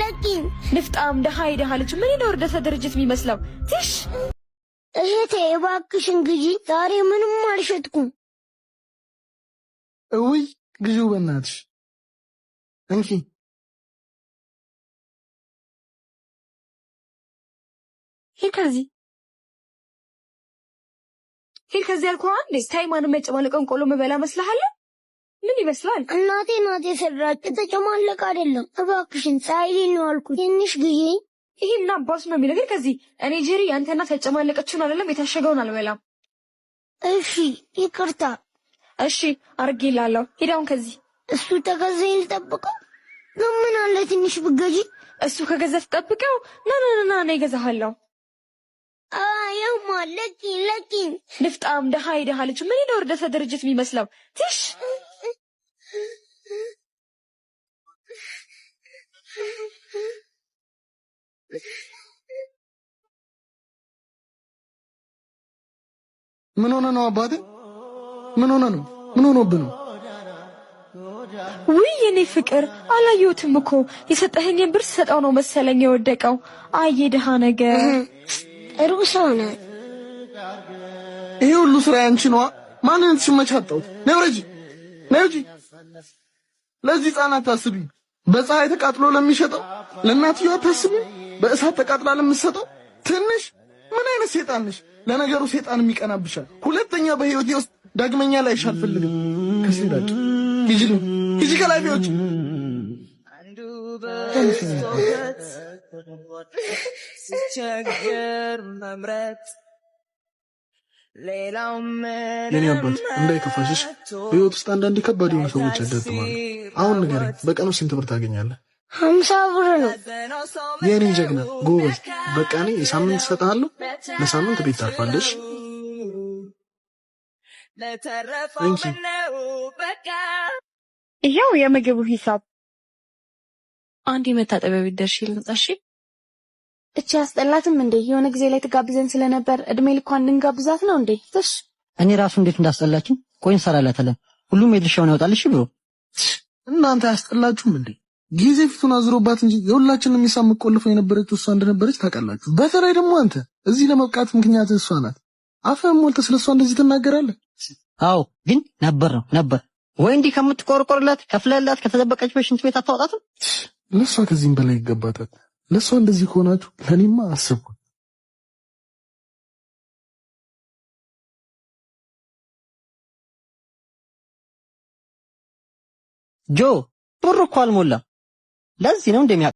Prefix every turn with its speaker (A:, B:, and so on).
A: ለኪን
B: ንፍጣም ደሃይ ደሃለች ምን ነው እርዳታ ድርጅት የሚመስለው ትሽ
A: እህቴ እባክሽን ግዢ ዛሬ ምንም አልሸጥኩም
C: እውይ ግዢው በእናትሽ እንኪ
B: ሂድ ከዚህ አልኩህ አንዴ ታይማን መጨማለቀን ቆሎ መበላ መስልሃል ምን ይመስላል
A: እናቴ ናት የሰራች ተጨማለቀ አይደለም እባክሽን ሳይሊን ነው አልኩት ትንሽ ግዢ
B: ይሄና ባስ ነው የሚነገር ከዚህ እኔ ጀሪ አንተና ተጨማለቀችን አይደለም የታሸገውን አልበላም
A: እሺ ይቅርታ
B: እሺ አርጌላለሁ ሄዳውን ከዚህ
A: እሱ ተገዘኝ ልጠብቀው ምን አለ ትንሽ ብገዢ
B: እሱ ከገዘፍ ጠብቀው ና እኔ እገዛሃለሁ
A: አያማ ለኪን
B: ንፍጣም ደሃይ ደሃለች ምን ነው እርዳታ ድርጅት የሚመስለው ትሽ
C: ምን ሆነ ነው አባቴ ምን ሆነ ነው ምን ሆነብህ ነው
B: ውይ የኔ ፍቅር አላየሁትም እኮ የሰጠኸኝን ብር ሰጣው ነው መሰለኝ የወደቀው አየ ደሃ ነገር
A: ሩሳውና
C: ይሄ ሁሉ ስራ ያንቺ ነው ማንን ትሽመቻጣው ነውጂ ለዚህ ጻናት ታስቢ በፀሐይ ተቃጥሎ ለሚሸጠው ለእናትየው ታስቢ በእሳት ተቃጥላ ለምትሰጠው ትንሽ ምን አይነት ሰይጣን ነሽ ለነገሩ ሰይጣን የሚቀናብሻል ሁለተኛ በህይወቴ ውስጥ ዳግመኛ ላይሽ አልፈልግም ከስይዳጭ ሂጂ ከላይ ቢዎች አንዱ በስተት ሲቸገር መምረጥ ሌላው ምን አባት እንዳይከፋሽሽ በህይወት ውስጥ አንዳንድ ከባድ የሆኑ ሰዎች ያጋጥማሉ አሁን ንገረኝ በቀኑ ስንት ብር ታገኛለህ
A: 50 ብር ነው
C: የኔ ጀግና ጎበዝ በቃ እኔ የሳምንት ሰጣለሁ ለሳምንት ቤት ታርፋለሽ
B: ለተረፈው ነው በቃ ይሄው የምግቡ ሂሳብ አንድ መታጠቢያ ቤት ደርሼ ልምጣሽ እቺ አስጠላትም እንዴ የሆነ ጊዜ ላይ ተጋብዘን ስለነበር እድሜ ልኳን እንጋብዛት ነው እንዴ እሺ
D: እኔ ራሱ እንዴት እንዳስጠላችሁ ቆይን ሰራላተለ ሁሉም የድርሻውን ያወጣልሽ ብሎ
C: እናንተ ያስጠላችሁም እንዴ ጊዜ ፊቱን አዝሮባት እንጂ የሁላችንም የሚሳም ቆልፈው የነበረች እሷ እንደነበረች ታውቃላችሁ በተለይ ደግሞ አንተ እዚህ ለመብቃት ምክንያት እሷ ናት አፈም ሞልተ ስለሷ እንደዚህ ትናገራለህ
D: አዎ ግን ነበር ወይ እንዲህ ከምትቆርቆርላት ከፍለላት ከተደበቀች በሽንት ቤት አታወጣትም
C: ለሷ ከዚህም በላይ ይገባታል ለሷ እንደዚህ ከሆናችሁ ለኔማ አስቡ
D: ጆ ብር እኮ አልሞላም ለዚህ ነው እንደሚያ